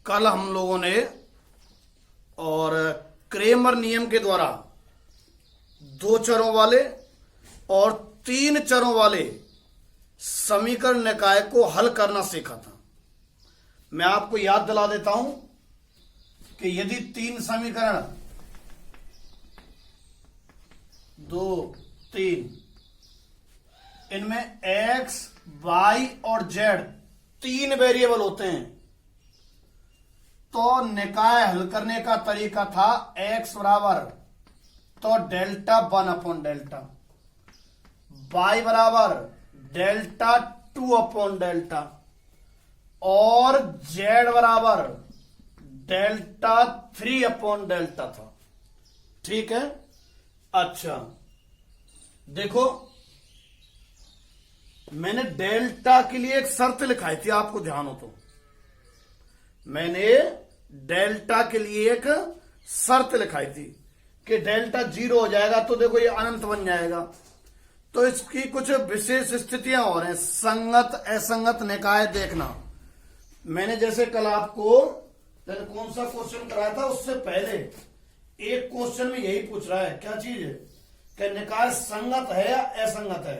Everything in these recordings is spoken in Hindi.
कल हम लोगों ने और क्रेमर नियम के द्वारा 2 चरों वाले और 3 चरों वाले समीकरण निकाय को हल करना सीखा था। मैं आपको याद दिला देता हूं कि यदि 3 समीकरण 2, 3 इनमें x, y और z 3 वेरिएबल होते हैं तो निकाय हल करने का तरीका था x बराबर तो डेल्टा 1 अपॉन डेल्टा, y बराबर डेल्टा 2 अपॉन डेल्टा और z बराबर डेल्टा 3 अपॉन डेल्टा था। ठीक है। अच्छा देखो, मैंने डेल्टा के लिए एक शर्त लिखाई थी, आपको ध्यान हो तो मैंने डेल्टा के लिए एक शर्त लिखाई थी कि डेल्टा 0 हो जाएगा तो देखो ये अनंत बन जाएगा। तो इसकी कुछ विशेष स्थितियां हो रही हैं। संगत असंगत निकाय देखना। मैंने जैसे कल आपको कौन सा क्वेश्चन कराया था, उससे पहले एक क्वेश्चन में यही पूछ रहा है, क्या चीज है कि निकाय संगत है या असंगत है।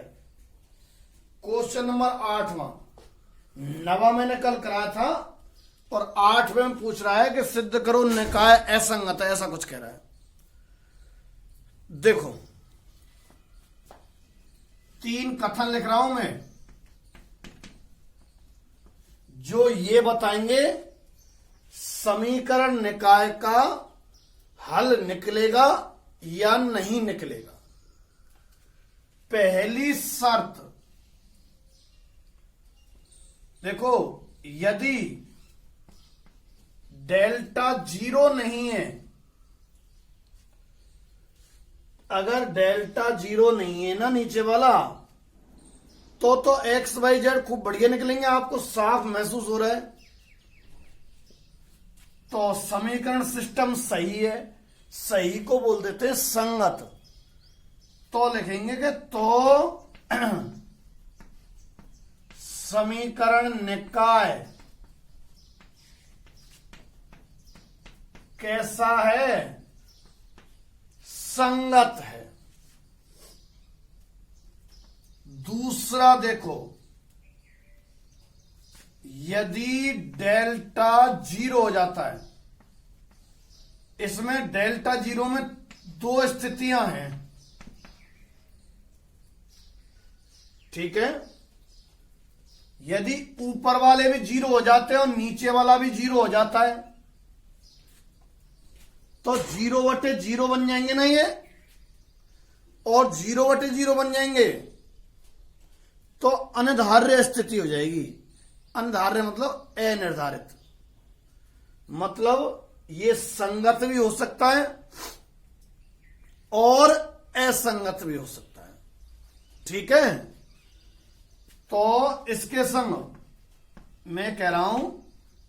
क्वेश्चन नंबर 8वां 9वां मैंने कल कराया था और 8वें में पूछ रहा है कि सिद्ध करो निकाय असंगत है, ऐसा कुछ कह रहा है। देखो 3 कथन लिख रहा हूं मैं जो ये बताएंगे समीकरण निकाय का हल निकलेगा या नहीं निकलेगा। पहली शर्त देखो, यदि डेल्टा 0 नहीं है, अगर डेल्टा 0 नहीं है ना नीचे वाला, तो एक्स वाई जेड खूब बढ़िया निकलेंगे, आपको साफ महसूस हो रहा है। तो समीकरण सिस्टम सही है, सही को बोल देते हैं संगत। तो लिखेंगे कि तो समीकरण निकाय कैसा है, संगत है। दूसरा देखो, यदि डेल्टा 0 हो जाता है, इसमें डेल्टा 0 में 2 स्थितियां हैं। ठीक है। यदि ऊपर वाले भी 0 हो जाते हैं और नीचे वाला भी 0 हो जाता है तो 0/0 बन जाएंगे ना ये, और 0/0 बन जाएंगे तो अनिर्धार्य स्थिति हो जाएगी। अनिर्धार्य मतलब अनिर्धारित, मतलब ये संगत भी हो सकता है और असंगत भी हो सकता है। ठीक है। तो इसके संग मैं कह रहा हूं,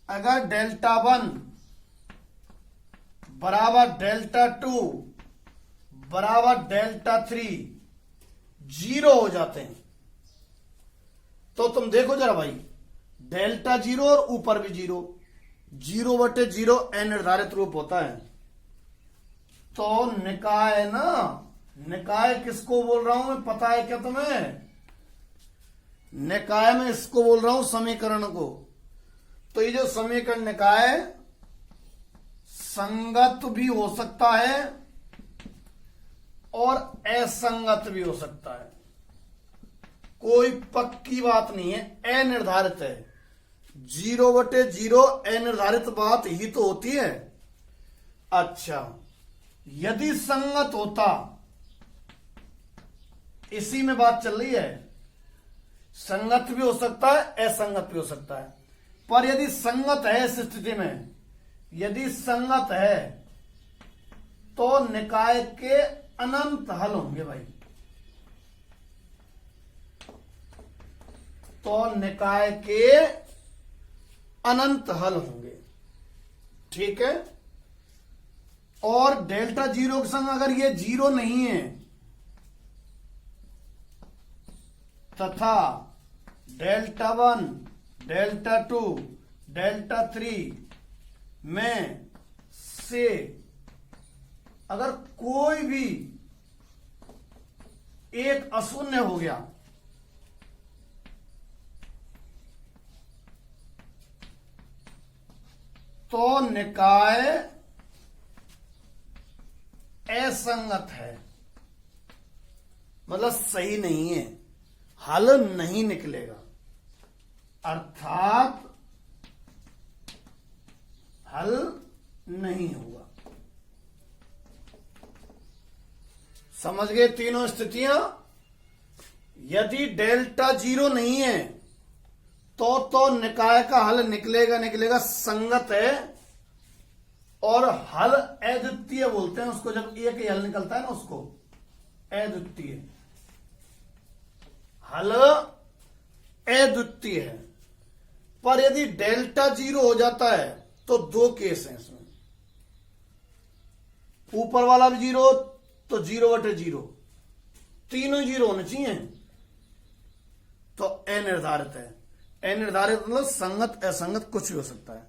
अगर डेल्टा 1 बराबर डेल्टा 2 बराबर डेल्टा 3 0 हो जाते हैं तो तुम देखो जरा भाई, डेल्टा 0 और ऊपर भी 0, 0/0 अनिर्धारित रूप होता है। तो निकाय ना, निकाय किसको बोल रहा हूं मैं, पता है क्या तुम्हें? निकाय में इसको बोल रहा हूं, समीकरण को। तो ये जो समीकरण निकाय संगत भी हो सकता है और असंगत भी हो सकता है, कोई पक्की बात नहीं है, अनिर्धारित है। 0/0 अनिर्धारित बात ही तो होती है। अच्छा, यदि संगत होता, इसी में बात चल रही है, संगत भी हो सकता है असंगत भी हो सकता है। पर यदि संगत है, इस स्थिति में यदि संगत है तो निकाय के अनंत हल होंगे भाई। तो निकाय के अनंत हल होंगे। ठीक है। और डेल्टा 0 के संग अगर ये 0 नहीं है तथा डेल्टा 1, डेल्टा 2, डेल्टा 3 में से अगर कोई भी एक अशून्य हो गया तो निकाय असंगत है, मतलब सही नहीं है, हल नहीं निकलेगा, अर्थात हल नहीं होगा। समझ गए तीनों स्थितियां? यदि डेल्टा 0 नहीं है तो निकाय का हल निकलेगा, संगत है, और हल अद्वितीय बोलते हैं उसको, जब एक ही हल निकलता है ना उसको अद्वितीय, हल अद्वितीय है। पर यदि डेल्टा 0 हो जाता है तो दो केस हैं इसमें, ऊपर वाला भी 0 तो 0/0, तीनों 0 होने चाहिए, तो अनिर्धारित है। अनिर्धारित मतलब संगत असंगत कुछ भी हो सकता है,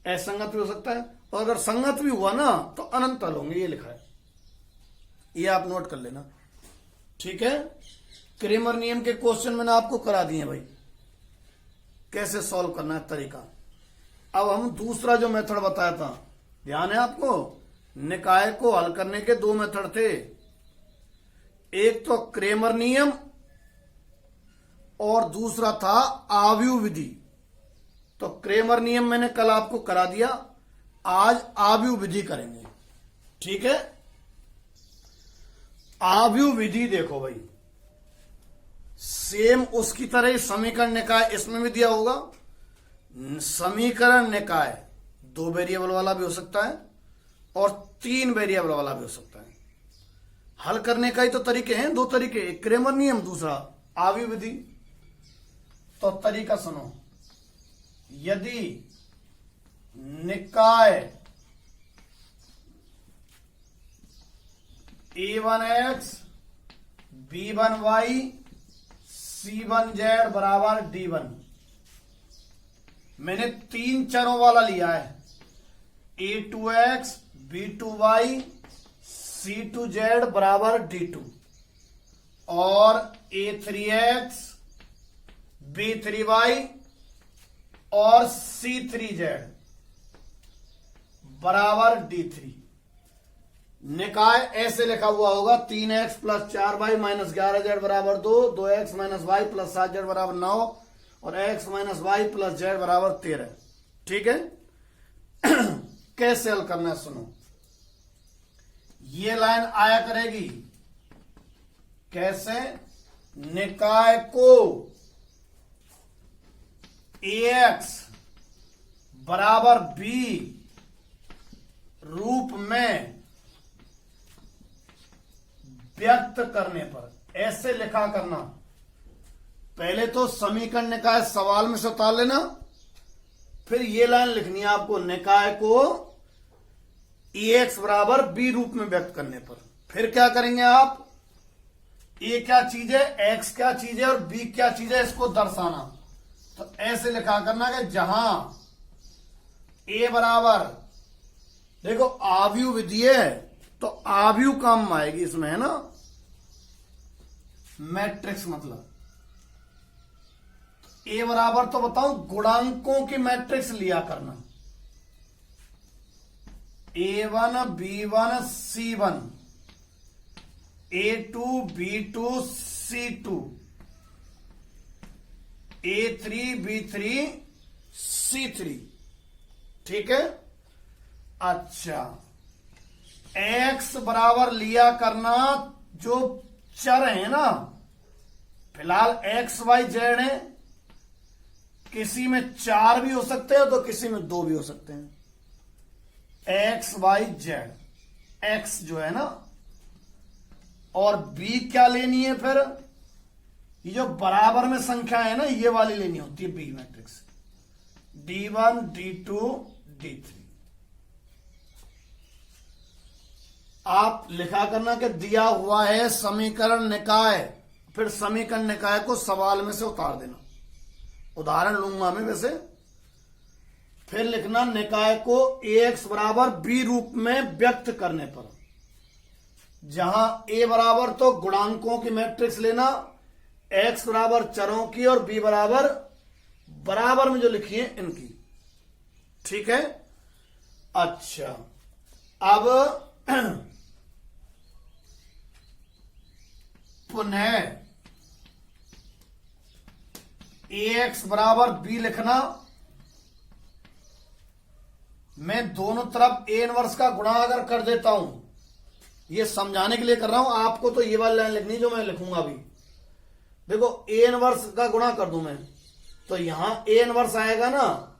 असंगत भी हो सकता है, और अगर संगत भी हुआ ना तो अनंत हल होंगे, ये लिखा है, ये आप नोट कर लेना, ठीक है। क्रेमर नियम के क्वेश्चन मैंने आपको करा दिए भाई, कैसे सॉल्व करना है तरीका। अब हम दूसरा जो मेथड बताया था, ध्यान है आपको, निकाय को हल करने के दो मेथड थे, एक तो क्रेमर नियम और दूसरा था आव्यूह विधि। तो क्रेमर नियम मैंने कल आपको करा दिया, आज आव्यूह विधि करेंगे, ठीक है। आव्यूह विधि देखो भाई, सेम उसकी तरह ही समीकरण निकाय इसमें भी दिया होगा। समीकरण निकाय 2 वेरिएबल वाला भी हो सकता है और 3 वेरिएबल वाला भी हो सकता है। हल करने का ही तो तरीके हैं, 2 तरीके, एक क्रेमर नियम, दूसरा आव्यूह विधि। तो तरीका सुनो, यदि निकाय a1x b1y c1z बराबर d1, मैंने 3 चरों वाला लिया है, a2x b2y c2z बराबर d2, और a3x b3y और c3z बराबर d3। निकाय ऐसे लिखा हुआ होगा, 3x + 4y - 11z बराबर 2, 2x - y + 7z बराबर 9, और x - y + z बराबर 13, ठीक है। कैसे हल करना है सुनो, ये लाइन आया करेगी कैसे, निकाय को ax बराबर b रूप में व्यक्त करने पर ऐसे लिखा करना। पहले तो समीकरण निकाय सवाल में से उतार लेना, फिर ये लाइन लिखनी है आपको, निकाय को ax बराबर b रूप में व्यक्त करने पर। फिर क्या करेंगे आप, a क्या चीज है, x क्या चीज है और b क्या चीज है, इसको दर्शाना। तो ऐसे लिखा करना कि जहां a बराबर, देखो आव्यूह विधि है तो आव्यूह काम में आएगी इसमें, है ना, मैट्रिक्स मतलब a बराबर, तो बताऊं गुणांकों की मैट्रिक्स लिया करना, a1 b1 c1, a2 b2 c2, a3 b3 c3, ठीक है। अच्छा, x बराबर लिया करना जो चर है ना, फिलहाल x y z है, किसी में 4 भी हो सकते हैं तो किसी में 2 भी हो सकते हैं, x y z, x जो है ना, और b क्या लेनी है फिर, ये जो बराबर में संख्या है ना, ये वाली लेनी होती है b matrix, d1 d2 d3। आप लिखा करना कि दिया हुआ है समीकरण निकाय, फिर समीकरण निकाय को सवाल में से उतार देना। उदाहरण लूंगा मैं वैसे, फिर लिखना निकाय को ax बराबर b रूप में व्यक्त करने पर, जहां a बराबर तो गुणांकों की मैट्रिक्स लेना, x बराबर चरों की और b बराबर बराबर में जो लिखी है इनकी। ठीक है। अच्छा, अब पुनः ax बराबर b लिखना। मैं दोनों तरफ a इनवर्स का गुणा अगर कर देता हूं, ये समझाने के लिए कर रहा हूं, आपको तो ये वाली लाइन लिखनी जो मैं लिखूंगा अभी। देखो a इनवर्स का गुणा कर दूं मैं, तो यहां a इनवर्स आएगा ना,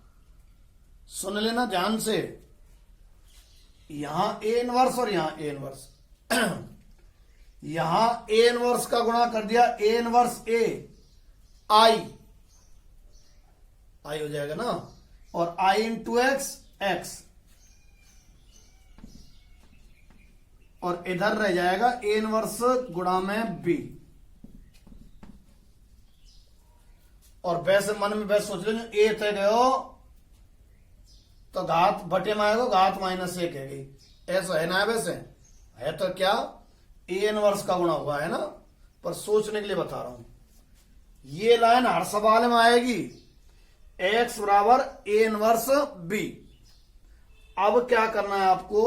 सुन लेना ध्यान से, यहां a इनवर्स और यहां a इनवर्स यहां a इनवर्स का गुणा कर दिया, a इनवर्स a i हो जाएगा ना, और i इंटू एक्स x, और इधर रह जाएगा a इनवर्स गुणा में b। और वैसे मन में वैसे सोच लो, a तय गयो तो घात बटे में आएगा, घात माइनस 1 है गई, ऐसा है ना। वैसे है तो क्या a इनवर्स का गुणा हुआ है ना, पर सोचने के लिए बता रहा हूं। ये लाइन हर सवाल में आएगी, x बराबर a इनवर्स b। अब क्या करना है आपको,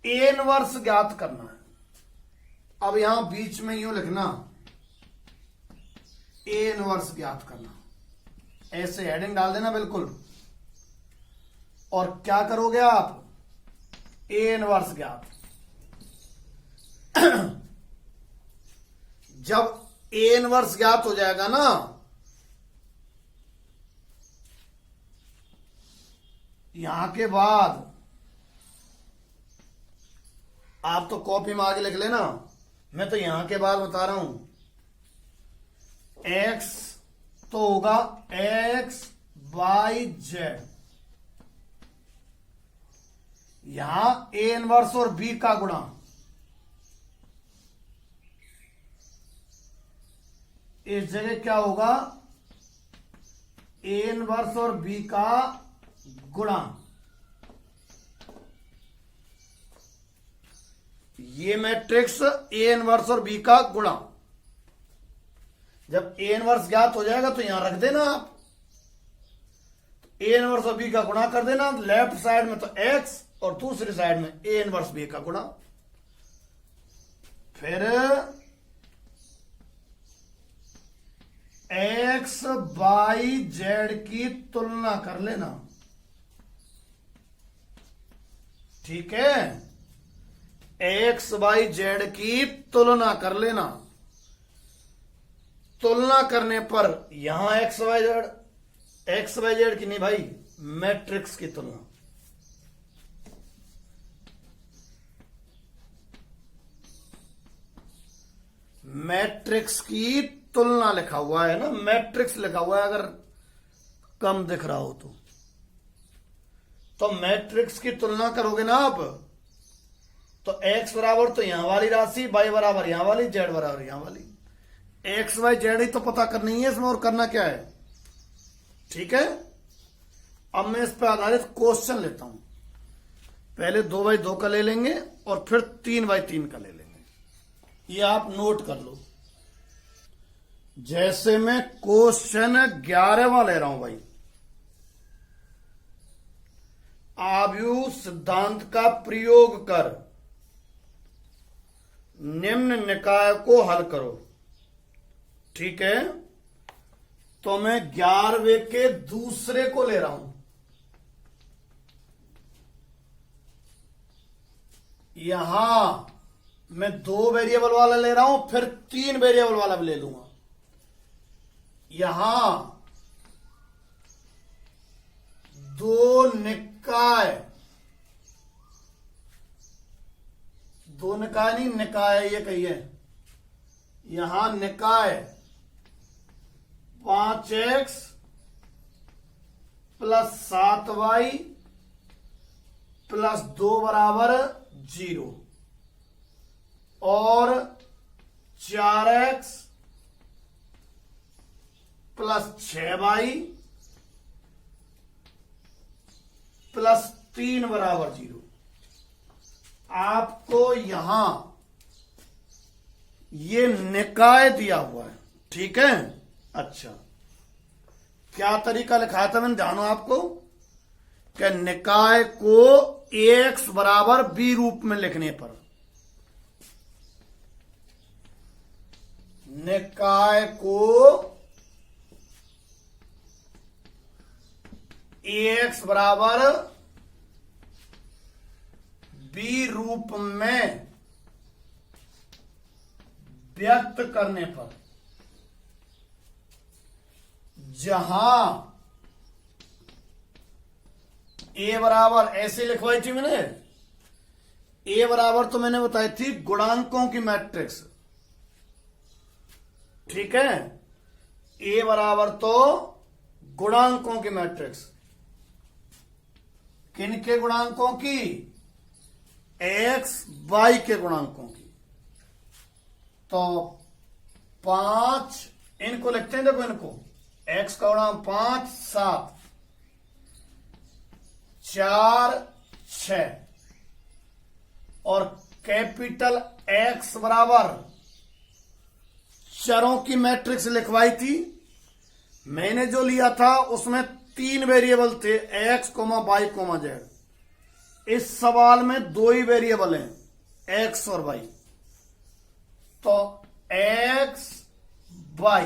a इनवर्स ज्ञात करना है। अब यहां बीच में यूं लिखना, a इनवर्स ज्ञात करना, ऐसे हेडिंग डाल देना बिल्कुल। और क्या करोगे आप, a इनवर्स ज्ञात। जब a इनवर्स ज्ञात हो जाएगा ना, यहां के बाद आप तो कॉपी में आगे लिख लेना, मैं तो यहां के बाद बता रहा हूं। x तो होगा x y z, यहां a इनवर्स और b का गुणा, इस जगह क्या होगा, a इनवर्स और b का गुणा। ये मैट्रिक्स a इनवर्स और b का गुणा। जब a इनवर्स ज्ञात हो जाएगा तो यहां रख देना आप, a इनवर्स और b का गुणा कर देना, लेफ्ट साइड में तो x और दूसरी साइड में a इनवर्स b का गुणा। फिर x y z की तुलना कर लेना। ठीक है, एक्स वाई जेड की तुलना कर लेना। तुलना करने पर यहां एक्स वाई जेड की नहीं भाई, मैट्रिक्स की तुलना। मैट्रिक्स की तुलना लिखा हुआ है ना, मैट्रिक्स लिखा हुआ है, अगर कम दिख रहा हो तो मैट्रिक्स की तुलना करोगे ना आप, तो x बराबर तो यहां वाली राशि, y बराबर यहां वाली, z बराबर यहां वाली, x y z ही तो पता करनी है इसमें, और करना क्या है। ठीक है, अब मैं इस पर आधारित क्वेश्चन लेता हूं। पहले 2x2 का ले लेंगे और फिर 3x3 का ले लेंगे, ये आप नोट कर लो। जैसे मैं क्वेश्चन 11वां ले रहा हूं भाई, आव्यूह सिद्धांत का प्रयोग कर निम्न निकाय को हल करो। ठीक है, तो मैं 11वें के दूसरे को ले रहा हूं। यहां मैं 2 वेरिएबल वाला ले रहा हूं, फिर 3 वेरिएबल वाला भी ले लूंगा। यहां 2 निकाय, 2 निकाय नहीं, निकाय ये कहिए, यहां निकाय 5x प्लस 7y प्लस 2 बराबर 0 और 4x प्लस 6y +3 बराबर 0। आपको यहां ये निकाय दिया हुआ है, ठीक है। अच्छा, क्या तरीका लिखा था मैंने, जानो आपको कि निकाय को ax बराबर b रूप में लिखने पर, निकाय को ax बराबर b रूप में व्यक्त करने पर, जहां a बराबर ऐसे लिखवाई थी मैंने, a बराबर तो मैंने बताई थी गुणांकों की मैट्रिक्स, ठीक है। a बराबर तो गुणांकों की मैट्रिक्स, किनके गुणांकों की, x y के गुणांकों की। तो 5, इनको लिखते हैं, देखो इनको, x का गुणांक 5 7 4 6, और कैपिटल X बराबर चरों की मैट्रिक्स लिखवाई थी। मैंने जो लिया था उसमें 3 वेरिएबल थे, x, y, z। इस सवाल में 2 ही वेरिएबल हैं, x और y। तो x y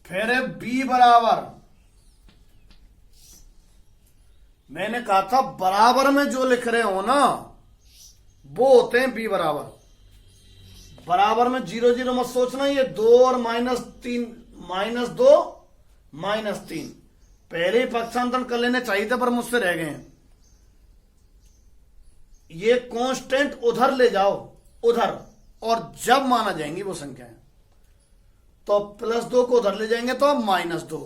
फिर b बराबर, मैंने कहा था बराबर में जो लिख रहे हो ना वो होते हैं b बराबर। बराबर में 0 0 मत सोचना, ये 2 और -3, -2 -3 पहले ही पक्षांतरण कर लेने चाहिए थे, पर मुझसे रह गए हैं। ये कांस्टेंट उधर ले जाओ, उधर, और जब माना जाएंगी वो संख्याएं, तो +2 को उधर ले जाएंगे तो -2,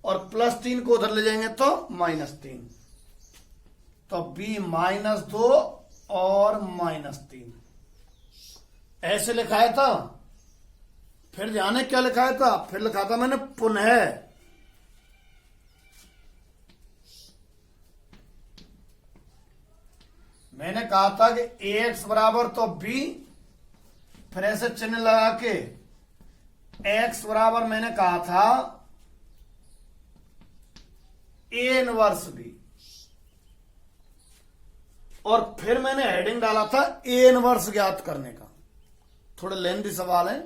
और +3 को उधर ले जाएंगे तो -3। तो b -2 और -3 ऐसे लिखाया था। फिर जाने क्या लिखाया था, फिर लिखा था मैंने पुनः, मैंने कहा था कि ax बराबर तो b, फिर ऐसे चिन्ह लगा के x बराबर मैंने कहा था a इनवर्स b, और फिर मैंने हेडिंग डाला था a इनवर्स ज्ञात करने का। थोड़े लेंथी सवाल है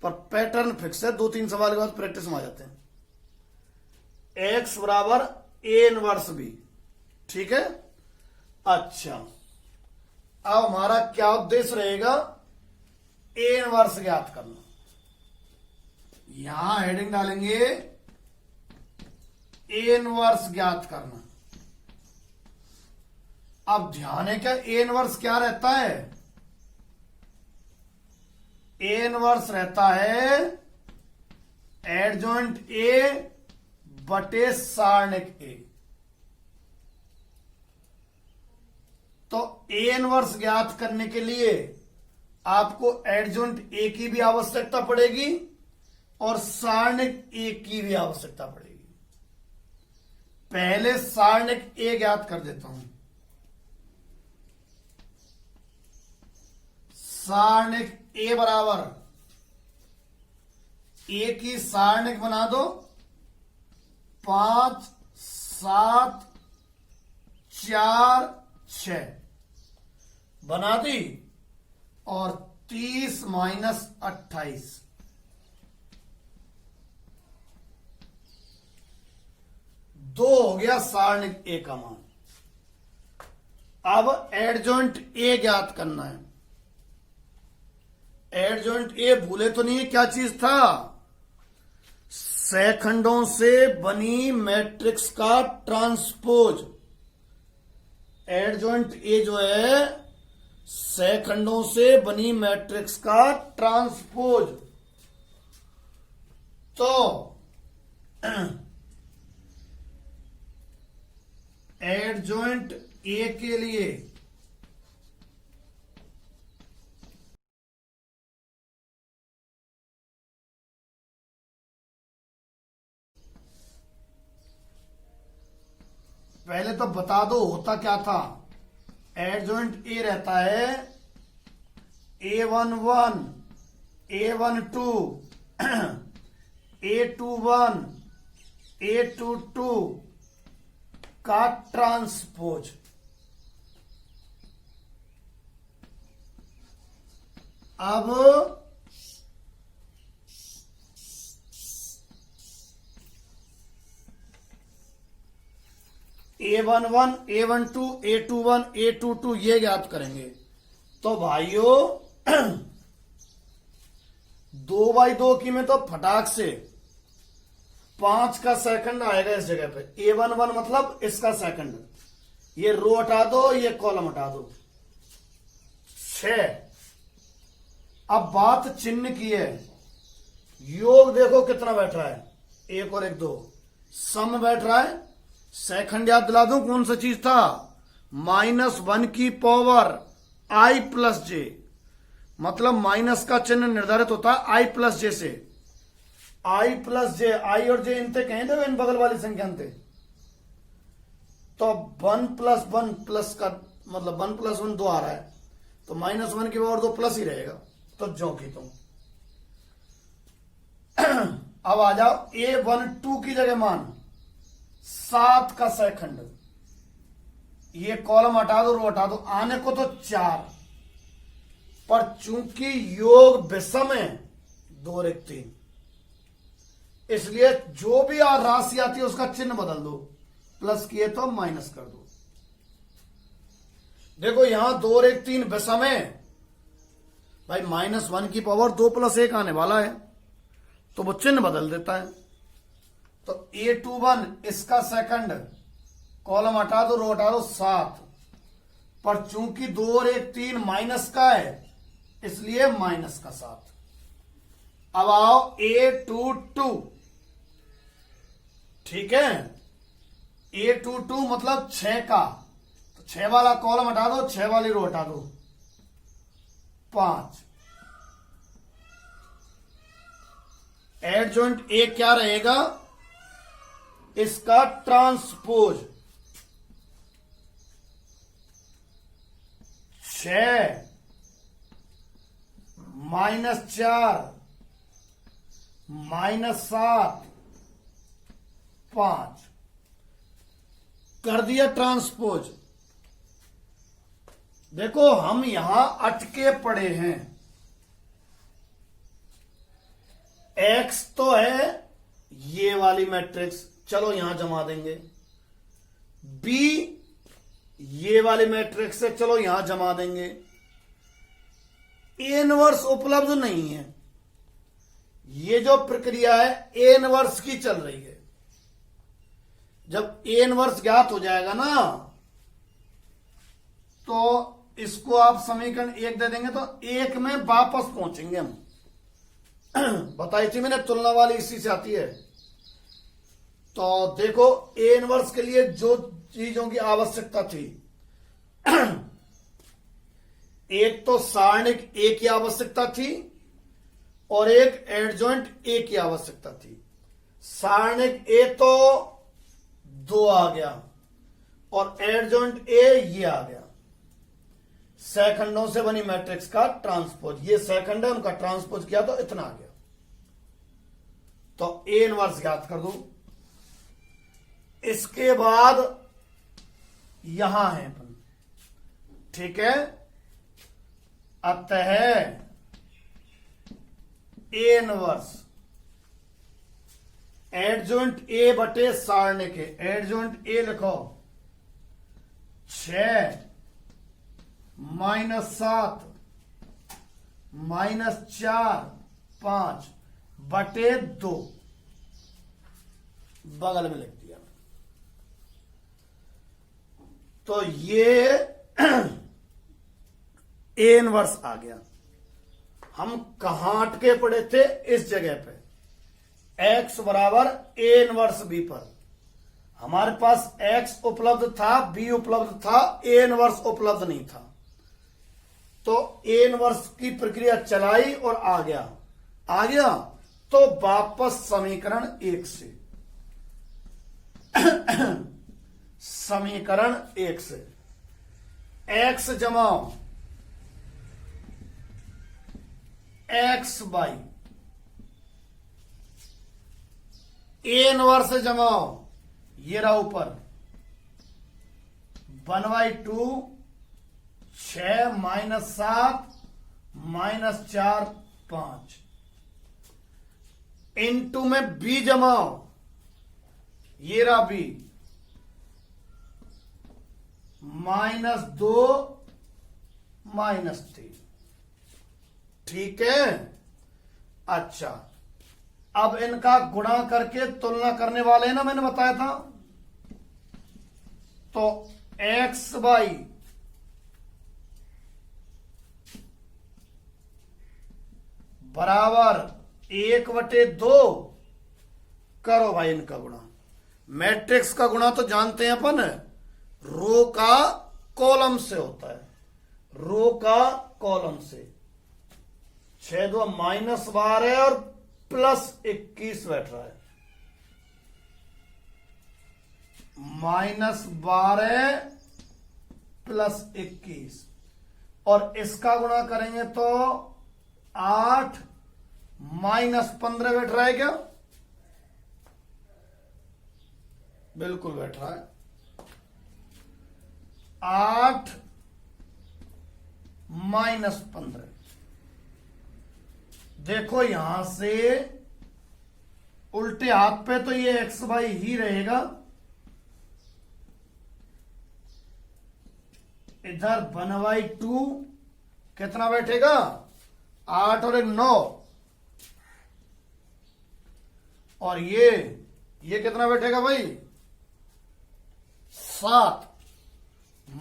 पर पैटर्न फिक्स है, 2-3 सवाल के बाद प्रैक्टिस में आ जाते हैं। x बराबर a इनवर्स b, ठीक है। अच्छा, अब हमारा क्या उद्देश्य रहेगा, a इनवर्स ज्ञात करना। यहां हेडिंग डालेंगे a इनवर्स ज्ञात करना। अब ध्यान है क्या, a इनवर्स क्या रहता है, a इनवर्स रहता है एडजॉइंट a बटे सारणिक a। तो a इनवर्स ज्ञात करने के लिए आपको एडजॉइंट a की भी आवश्यकता पड़ेगी और सारणिक a की भी आवश्यकता पड़ेगी। पहले सारणिक a ज्ञात कर देता हूं। सारणिक a बराबर, a की सारणिक बना दो 5 7 4 6 बना दी, और 30 - 28 2 हो गया सारणिक a का मान। अब एडजॉइंट a ज्ञात करना है। एडजॉइंट ए भूले तो नहीं है, क्या चीज था, सैखंडों से बनी मैट्रिक्स का ट्रांसपोज। एडजॉइंट ए जो है सैखंडों से बनी मैट्रिक्स का ट्रांसपोज। तो एडजॉइंट ए के लिए पहले तो बता दो होता क्या था। एडजॉइंट ए रहता है A11, A12, A21, A22 का ट्रांसपोज। अब A11, A12, A21, A22 ये ज्ञात करेंगे। तो भाइयों 2/2 की में तो फटाक से 5 का सेकंड आएगा इस जगह पे। A11 मतलब इसका सेकंड, ये रो हटा दो, ये कॉलम हटा दो। 6। अब बात चिन्ह की है। योग देखो कितना बैठ रहा है, 1 और 1 2। सम बैठ रहा है। सेकंड याद दिला दूं कौन सा चीज था, -1 की पावर i प्लस जे। मतलब माइनस का चिन्ह निर्धारित होता है i प्लस जे से। i प्लस जे, i और जे इनते कहें थे इन बगल वाली संख्या थे। तो 1 प्लस 1 प्लस का मतलब 1 प्लस 1 2 आ रहा है, तो -1 की पावर 2 प्लस ही रहेगा। तो जो की तुम अब आ जाओ A12 की जगह मान 7 का सेकंड। ये कॉलम हटा दो, रो हटा दो, आने को तो 4, पर चूंकि योग विषम है 2 और 1 3, इसलिए जो भी राशि आती है उसका चिन्ह बदल दो। प्लस किए तो माइनस कर दो। देखो यहां 2 और 1 3 विषम है भाई, -1 की पावर 2 + 1 आने वाला है, तो वो चिन्ह बदल देता है। तो A21 इसका सेकंड, कॉलम हटा दो, रो हटा दो, 7, पर चूंकि 2 और 1 3 माइनस का है इसलिए -7। अब आओ A22, ठीक है। A22 मतलब 6 का, तो 6 वाला कॉलम हटा दो, 6 वाली रो हटा दो, 5। एडजॉइंट ए क्या रहेगा, इसका ट्रांसपोज। 6 -4 -7 5 कर दिया ट्रांसपोज। देखो हम यहां अटके पड़े हैं। एक्स तो है ये वाली मैट्रिक्स, चलो यहां जमा देंगे। बी ये वाली मैट्रिक्स है, चलो यहां जमा देंगे। ए इनवर्स उपलब्ध नहीं है। ये जो प्रक्रिया है ए इनवर्स की चल रही है। जब ए इनवर्स ज्ञात हो जाएगा ना, तो इसको आप समीकरण 1 दे देंगे, तो 1 में वापस पहुंचेंगे हम। बताई थी मैंने, तुलना वाली इसी से आती है। तो देखो ए इनवर्स के लिए जो चीजों की आवश्यकता थी, एक तो सारणिक ए की आवश्यकता थी और एक एडजॉइंट ए की आवश्यकता थी। सारणिक ए तो 2 आ गया और एडजॉइंट ए ये आ गया। सेकंडों से बनी मैट्रिक्स का ट्रांसपोज, ये सेकंड है, उनका ट्रांसपोज किया तो इतना आ गया। तो ए इनवर्स ज्ञात कर दो। इसके बाद यहां है अपन, ठीक है। अतः ए इनवर्स एडजॉइंट ए बटे सारणिक के, एडजॉइंट ए लिखो 6 -7 -4 5 बटे 2 बगल में लिख दिया। तो ये ए इनवर्स आ गया। हम कहां अटके पड़े थे, इस जगह पे x बराबर ए इनवर्स बी पर। हमारे पास x उपलब्ध था, b उपलब्ध था, ए इनवर्स उपलब्ध नहीं था। तो ए इनवर्स की प्रक्रिया चलाई और आ गया तो वापस समीकरण 1 से समीकरण 1 से x जमाओ x बाई ए इनवर्स जमाओ, ये रहा ऊपर 1/2 6 -7 -4 5 इनटू में b जमाओ, ये रहा b -2 -3। ठीक है। अच्छा, अब इनका गुणा करके तुलना करने वाले हैं ना, मैंने बताया था। तो x बाई बराबर 1/2 करो भाई इनका गुणा। मैट्रिक्स का गुणा तो जानते हैं अपन, रो का कॉलम से होता है, रो का कॉलम से। 6 2 -12 और +21 बैठ रहा है, -12 +21, और इसका गुणा करेंगे तो 8 -15 बैठ रहा है क्या? बिल्कुल बैठ रहा है। 8 -15। देखो यहां से उल्टे हाथ पे तो ये x बाई ही रहेगा, इधर 1/2 कितना बैठेगा? 8 और 1 9, और ये कितना बैठेगा भाई? 7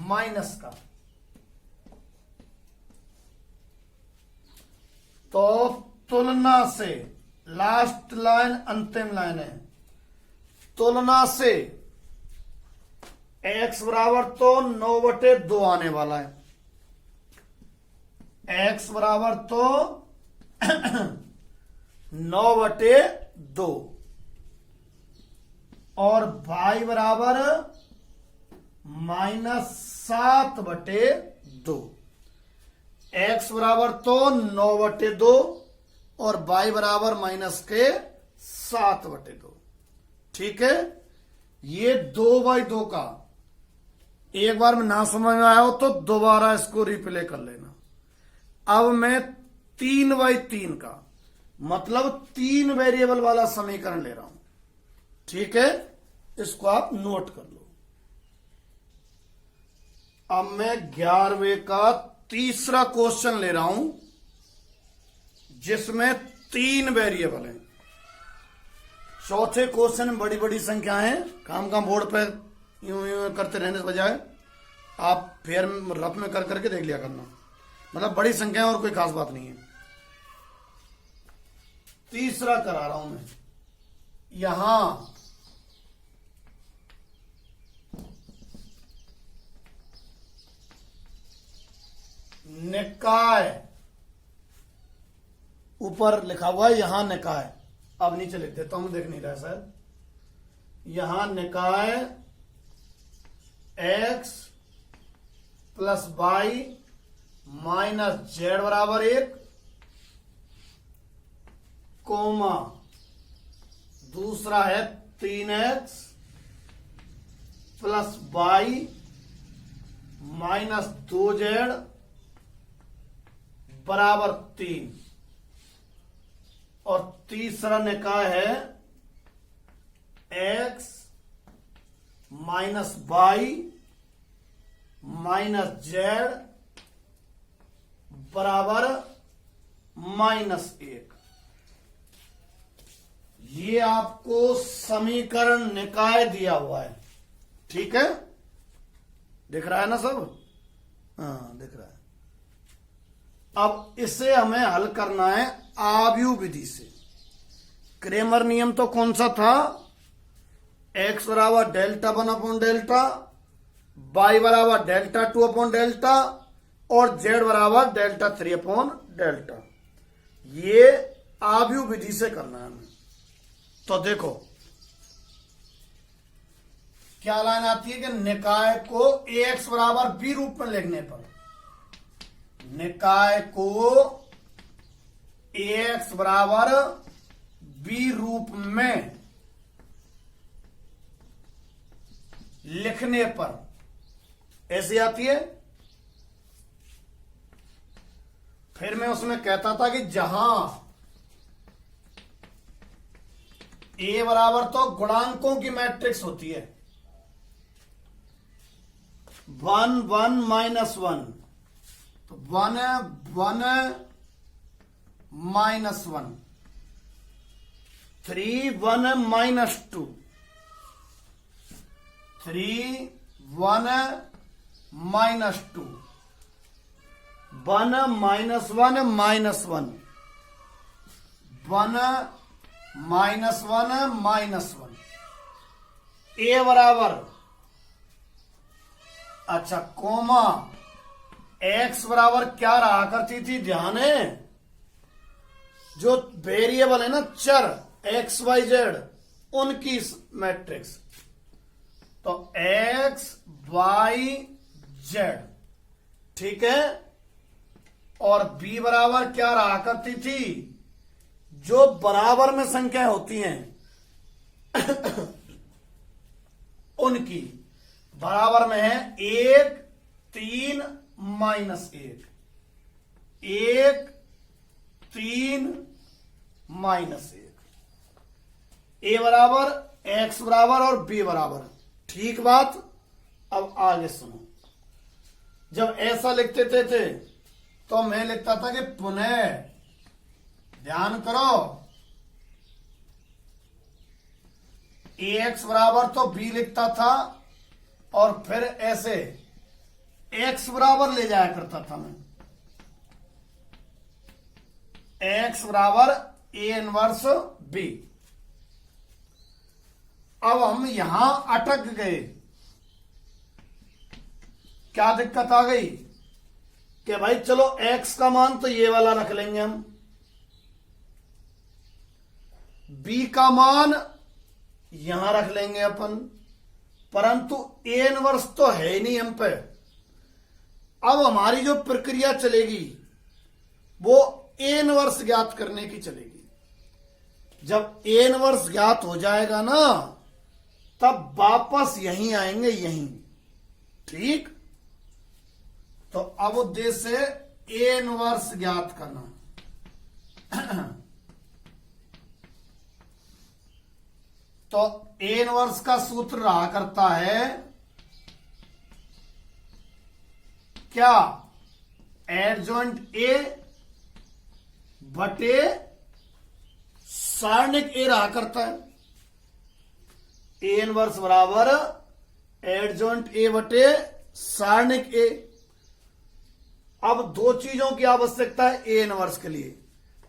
माइनस का। तो तुलना से, लास्ट लाइन अंतिम लाइन है, तुलना से x बराबर तो 9/2 आने वाला है, x बराबर तो 9/2, और y बराबर -7/2। x बराबर तो 9/2 और y बराबर -7/2। ठीक है। ये 2/2 का एक बार में ना समझ में आया हो तो दोबारा इसको रिप्ले कर लेना। अब मैं 3/3 का मतलब 3 वेरिएबल वाला समीकरण ले रहा हूं। ठीक है, इसको आप नोट कर लो। अब मैं 11वें का तीसरा क्वेश्चन ले रहा हूं जिसमें 3 वेरिएबल हैं। चौथे क्वेश्चन में बड़ी बड़ी संख्या है, काम बोर्ड पर यूं करते रहने से बजाय आप फेयर रफ में कर करके देख लिया करना, मतलब बड़ी संख्या है और कोई खास बात नहीं है। तीसरा करा रहा हूं मैं। यहां निकाय ऊपर लिखा हुआ है, यहां निकाय, अब नीचे लिख देता हूं, देख नहीं रहा शायद। यहां निकाय x plus y minus z बराबर 1, कोमा दूसरा है 3x plus y minus 2z बराबर 3, और तीसरा निकाय है x minus y minus z बराबर -1। ये आपको समीकरण निकाय दिया हुआ है। ठीक है, दिख रहा है ना सब? हाँ, दिख रहा है। अब इसे हमें हल करना है आव्यूह विधि से। क्रेमर नियम तो कौन सा था? x बराबर Δ1/Δ, y बराबर Δ2/Δ और z बराबर Δ3/Δ। ये आव्यूह विधि से करना है हमें। तो देखो क्या लाइन आती है कि निकाय को ax बराबर b रूप में लिखने पर, निकाय को ax बराबर b रूप में लिखने पर ऐसी आती है। फिर मैं उसमें कहता था कि जहां a बराबर तो गुणांकों की मैट्रिक्स होती है, 1 1 -1, तो 1 1 -1, 3 1 -2, 3 1 -2, 1 -1 -1, 1 -1 -1, a बराबर, अच्छा कोमा x बराबर क्या रहा करती थी, ध्यान है जो वेरिएबल है ना चर x y z उनकी मैट्रिक्स, तो x y z ठीक है। और b बराबर क्या रहा करती थी, जो बराबर में संख्या होती हैं उनकी, बराबर में है 1 3 -1, 1 3 -1, a बराबर x बराबर और b बराबर, ठीक बात। अब आगे सुनो, जब ऐसा लिखते थे तो मैं लिखता था कि पुनः, ध्यान करो, ax बराबर तो b लिखता था और फिर ऐसे x बराबर ले जाया करता था मैं, x बराबर a इनवर्स b। अब हम यहां अटक गए, क्या दिक्कत आ गई कि भाई चलो x का मान तो ये वाला रख लेंगे हम, b का मान यहां रख लेंगे अपन, परंतु a इनवर्स तो है ही नहीं हम पे। अब हमारी जो प्रक्रिया चलेगी वो a इनवर्स ज्ञात करने की चलेगी। जब a इनवर्स ज्ञात हो जाएगा ना तब वापस यहीं आएंगे, यहीं, ठीक। तो अब उद्देश्य है a इनवर्स ज्ञात करना। तो a इनवर्स का सूत्र रहा करता है क्या, एडजॉइंट a बटे सारणिक a रहा करता है, a इनवर्स बराबर एडजॉइंट a बटे सारणिक a। अब दो चीजों की आवश्यकता है a इनवर्स के लिए।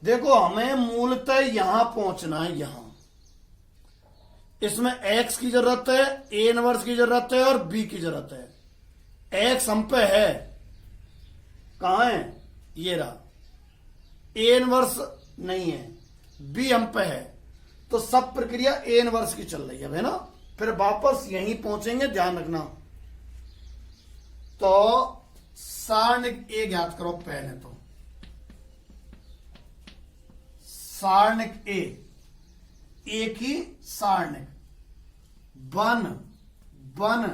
देखो हमें मूलतः यहां पहुंचना है, यहां इसमें x की जरूरत है, a इनवर्स की जरूरत है और b की जरूरत है। x हम पे है, कहां है, ये रहा, a इनवर्स नहीं है, b हम पे है, तो सब प्रक्रिया a इनवर्स की चल रही है ना। फिर वापस यहीं पहुंचेंगे, ध्यान रखना। तो सारणिक a ज्ञात करो पहले, तो सारणिक a की सारणिक 1 1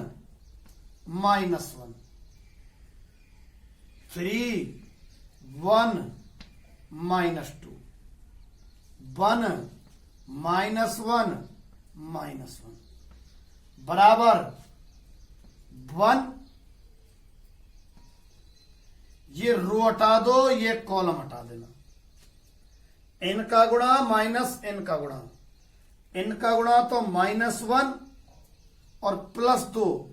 -1, 3 1 -2, 1 -1 बराबर 1, ये रो हटा दो, ये कॉलम हटा देना, इनका गुणा माइनस इनका गुणा, इनका गुणा तो -1 और +2,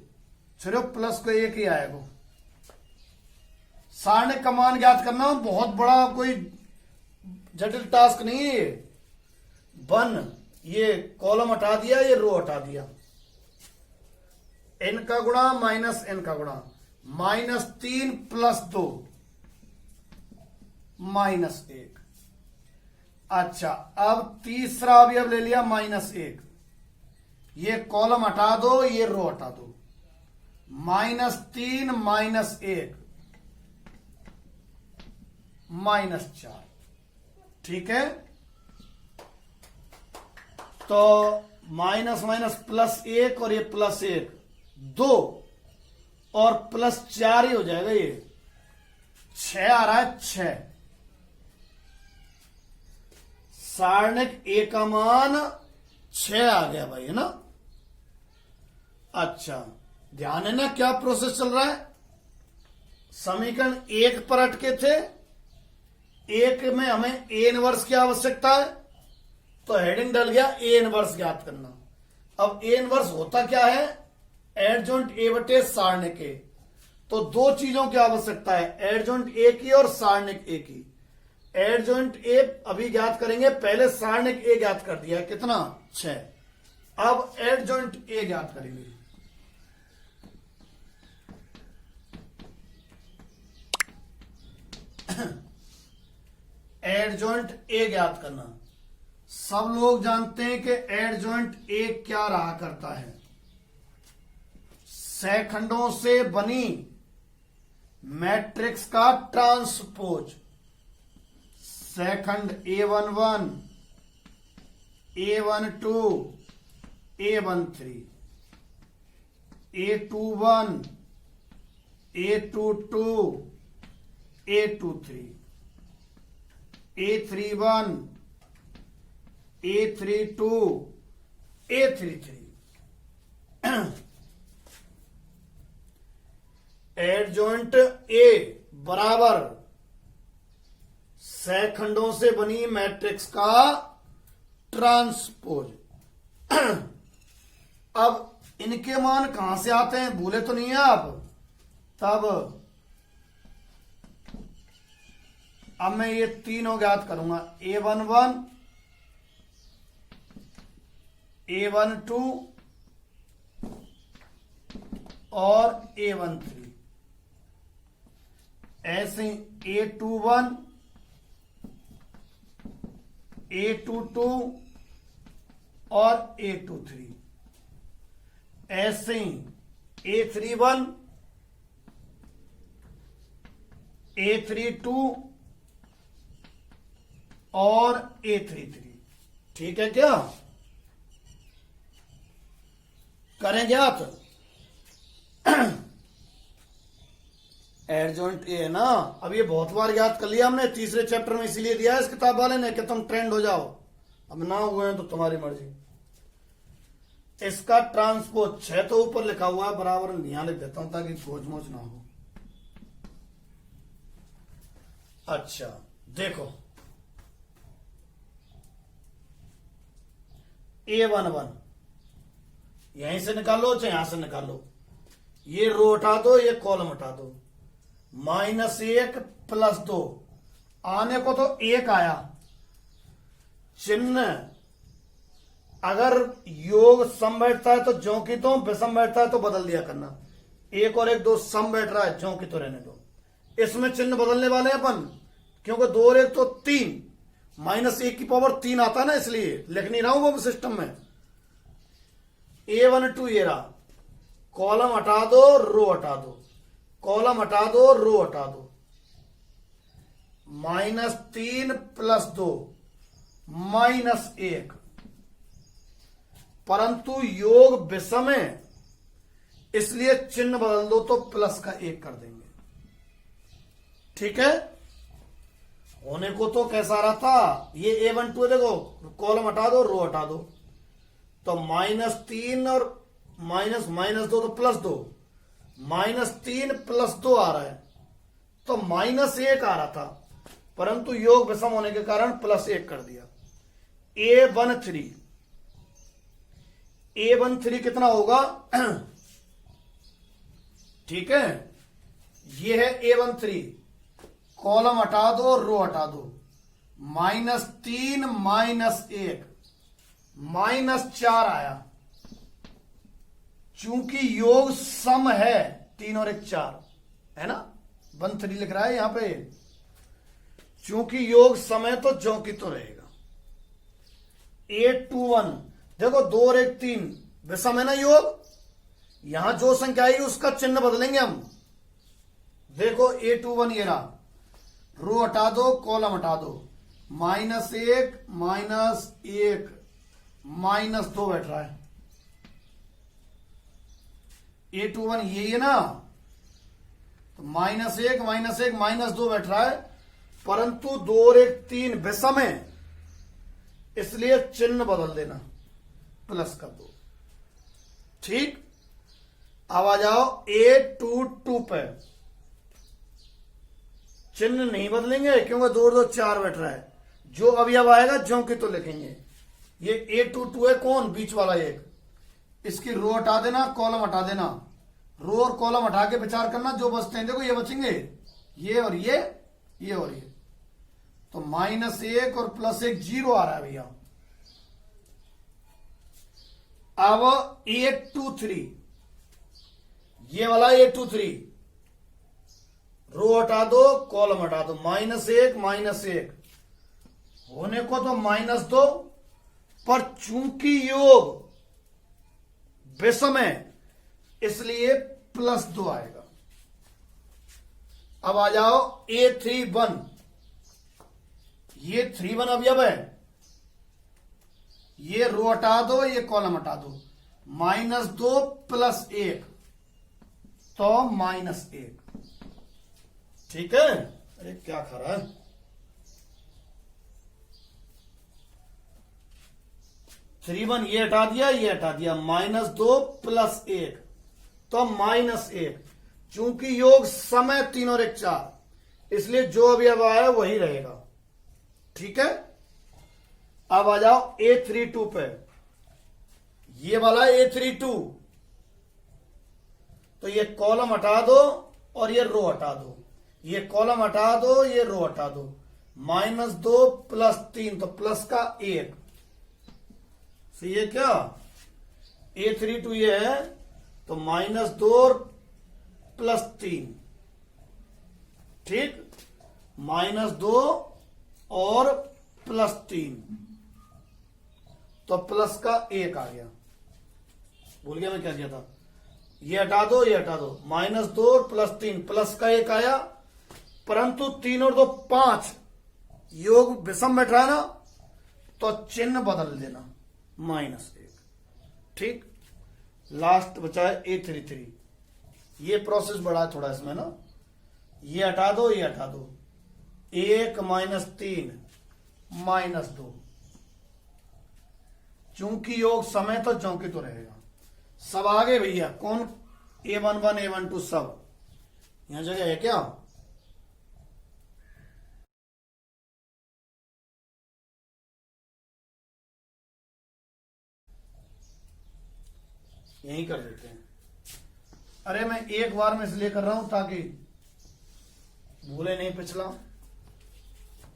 सिर्फ प्लस को एक ही आएगा। सारणिक का मान ज्ञात करना बहुत बड़ा कोई जटिल टास्क नहीं है। 1, ये कॉलम हटा दिया, ये रो हटा दिया, इनका गुणा माइनस इनका गुणा, -3 +2 -1। अच्छा अब तीसरा अवयव ले लिया -1, ये कॉलम हटा दो, ये रो हटा दो। -3 -1 -4, ठीक है। तो माइनस माइनस +1 और ये +1 2 और +4 ही हो जाएगा। ये 6 आ रहा है, 6। सारणिक ए का मान 6 आ गया भाई, है ना। अच्छा, ध्यान है ना क्या प्रोसेस चल रहा है। समीकरण 1 पर अटके थे, 1 में हमें ए इनवर्स की आवश्यकता है, तो हेडिंग डल गया ए इनवर्स ज्ञात करना। अब ए इनवर्स होता क्या है, एडजॉइंट ए बटे सारणिक ए। तो दो चीजों की आवश्यकता है, एडजॉइंट ए की और सारणिक ए की। एडजॉइंट ए अभी ज्ञात करेंगे, पहले सारणिक ए ज्ञात कर दिया है, कितना 6। अब एडजॉइंट ए ज्ञात करेंगे। एडजॉइंट ए ज्ञात करना। सब लोग जानते हैं कि एडजॉइंट ए क्या रहा करता है, सैखंडों से बनी मैट्रिक्स का transpose. सैखंड A11, A12, A13, A21, A22, A23, A31, A32, A33। Adjoint A बराबर सैखंडों से बनी मैट्रिक्स का ट्रांसपोज। अब इनके मान कहां से आते हैं, भूले तो नहीं है आप। तब अब मैं ये तीनों ज्ञात करूंगा, A11, A12 और A13। ऐसे A21, A22 और A23। ऐसे A31, A32 और A33। ठीक है क्या, करें ज्ञात। एडजॉइंट ए है ना, अब ये बहुत बार ज्ञात कर लिया हमने, तीसरे चैप्टर में इसीलिए दिया है इस किताब वाले ने कि तुम ट्रेंड हो जाओ। अब ना हुए हैं तो तुम्हारी मर्जी। इसका ट्रांसपोज 6 तो ऊपर लिखा हुआ है, बराबर यहां लिख देता हूं ताकि खोजमोज ना हो। अच्छा देखो, A11 यहीं से निकालो चाहे यहां से निकालो, ये रो हटा दो, ये कॉलम हटा दो। -1 +2 आने को तो 1 आया, चिन्ह अगर योग सम बैठता है तो ज्यों की तो, विषम बैठता है तो बदल दिया करना। 1 और 1 2 सम बैठ रहा है, ज्यों की तो रहने दो। इसमें चिन्ह बदलने वाले हैं अपन, क्योंकि 2 और 1 तो 3, -1 की पावर 3 आता ना, इसलिए लिख नहीं रहा हूं वो सिस्टम में। A12 ये रहा, कॉलम हटा दो, रो हटा दो, कॉलम हटा दो, रो हटा दो। -3 +2 -1, परंतु योग विषम है इसलिए चिन्ह बदल दो तो +1 कर देंगे। ठीक है, होने को तो कैसा रहा था, ये A12 देखो, कॉलम हटा दो, रो हटा दो, तो -3 और -2 तो +2, -3 +2 आ रहा है, तो -1 आ रहा था, परंतु योग विषम होने के कारण +1 कर दिया। A13 कितना होगा ठीक है, ये है A13, कॉलम हटा दो, रो हटा दो, -3 -1 -4 आया। चूंकि योग सम है, 3 और 1 4 है ना, 13 लिख रहा है यहां पे। चूंकि योग सम है तो ज्यों की तो रहेगा। A21 देखो, 2 और 1 3, विषम है ना योग। यहां जो संख्या आएगी उसका चिन्ह बदलेंगे हम। देखो A21 ये रहा, रो हटा दो, कॉलम हटा दो, -1 -1 -2 बैठ रहा है। A21 ये है ना, तो -1 -1 -2 बैठ रहा है, परंतु 2 और 1 3 विषम है, इसलिए चिन्ह बदल देना, प्लस कर दो। ठीक, अब आ जाओ A22 पे, चिन्ह नहीं बदलेंगे क्योंकि 2 और 2 4 बैठ रहा है। जो अवयव आएगा ज्यों की तो लिखेंगे। ये A22 है, कौन बीच वाला एक, इसकी रो हटा देना, कॉलम हटा देना, रो और कॉलम हटा के विचार करना, जो बचते हैं देखो ये बचेंगे, ये और ये और ये, तो -1 और +1 0 आ रहा है भैया। अब A23, ये वाला A23, रो हटा दो, कॉलम हटा दो, -1 -1 होने को तो -2, पर चूंकि योग विषम है इसलिए +2 आएगा। अब आ जाओ A31, ये 31 अवयव है, ये रो हटा दो, ये कॉलम हटा दो, -2 + 1 तो -1। ठीक है, अरे क्या खा रहा है। -1 ये हटा दिया, ये हटा दिया, -2 + 1 तो -1। चूंकि योग समय 3 और 1 4, इसलिए जो अवयव आया वही रहेगा। ठीक है, अब आ जाओ A32 पे, ये वाला A32, तो ये कॉलम हटा दो और ये रो हटा दो, ये कॉलम हटा दो, ये रो हटा दो, -2 + 3 तो प्लस का 1। सही है क्या, A32 ये है, तो -2 + 3, ठीक, -2 और +3 तो प्लस का 1 आ गया। भूल गया मैं क्या किया था, ये हटा दो, ये हटा दो, -2 + 3 प्लस का 1 आया, परंतु 3 और 2 5, योग विषम बैठ रहा है ना, तो चिन्ह बदल देना, -1। ठीक, लास्ट बचा है A33, ये प्रोसेस बड़ा है थोड़ा इसमें ना, ये हटा दो, ये हटा दो, 1 -3 -2, चूंकि योग समय तो चौंकी तो रहेगा। सब आगे भैया, कौन A11 A12 सब यहां जगह है क्या। यही कर देते हैं। अरे मैं एक बार में इसलिए कर रहा हूं ताकि भूले नहीं, पिछला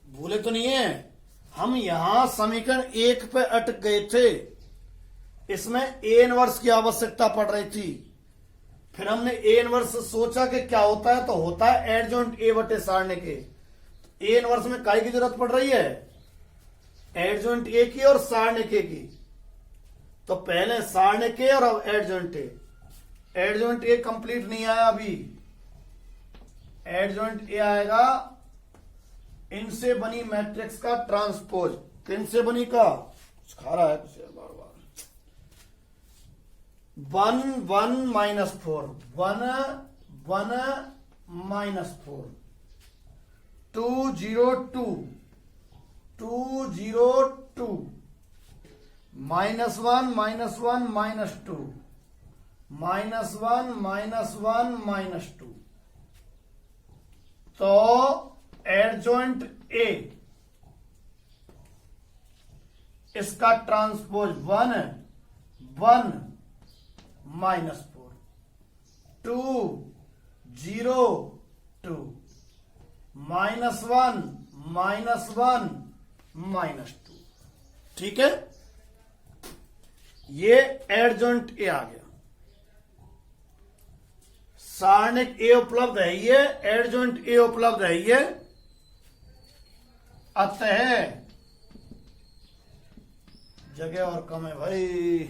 भूले तो नहीं है। हम यहां समीकरण 1 पे अटक गए थे, इसमें A इनवर्स की आवश्यकता पड़ रही थी। फिर हमने A इनवर्स सोचा कि क्या होता है, तो होता है एडजॉइंट A बटे सारणी के। A इनवर्स में काय की जरूरत पड़ रही है, एडजॉइंट A की और सारणी के की। तो पहले सारणी के और अब adjoint A। Adjoint A complete नहीं आया अभी, एडजॉइंट A आएगा इनसे बनी मैट्रिक्स का ट्रांसपोज। किनसे बनी का खा रहा है कुछ बार बार। 1 1 -4 1 1 -4 2 0 2 2 0 2 -1 -1 -2 -1 -1 -2। तो एडजॉइंट A इसका ट्रांसपोज 1 1 -4 2 0 2 -1 -1 -2। ठीक है, ये एडजॉइंट A आ गया। सारणिक A उपलब्ध है, ये एडजॉइंट A उपलब्ध है, ये अतः जगह और कम है भाई।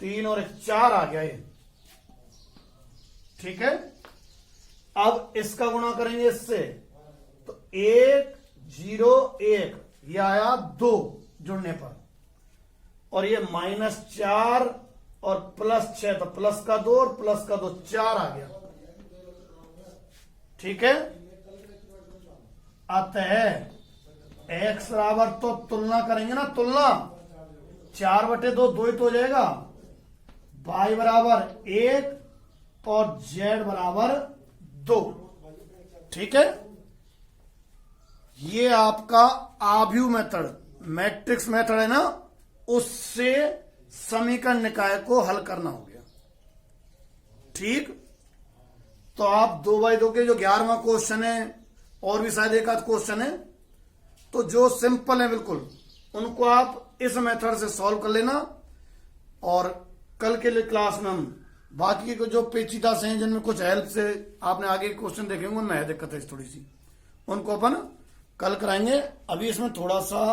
3 और 1 4 आ गया ये। ठीक है, अब इसका गुणा करेंगे इससे, तो 1 0 1 ये आया 2 जुड़ने पर, और ये -4 और +6, तो प्लस का 2 और प्लस का 2 4 आ गया। ठीक है, अतः x बराबर, तो तुलना करेंगे ना, तुलना 4/2 2 ही तो हो जाएगा, y बराबर 1 और z बराबर 2। ठीक है, ये आपका आव्यूह मेथड, मैट्रिक्स मेथड है ना, उससे समीकरण निकाय को हल करना हो गया। ठीक, तो आप 2x2 के जो 11वां क्वेश्चन है, और भी शायद एक आध क्वेश्चन है, तो जो सिंपल है बिल्कुल, उनको आप इस मेथड से सॉल्व कर लेना, और कल के लिए क्लास में हम बाकी को जो पेचीदा से हैं, जिनमें कुछ हेल्प से आपने आगे क्वेश्चन देखेंगे, उनमें है दिक्कत है थोड़ी सी, उनको अपन कल कराएंगे। अभी इसमें थोड़ा सा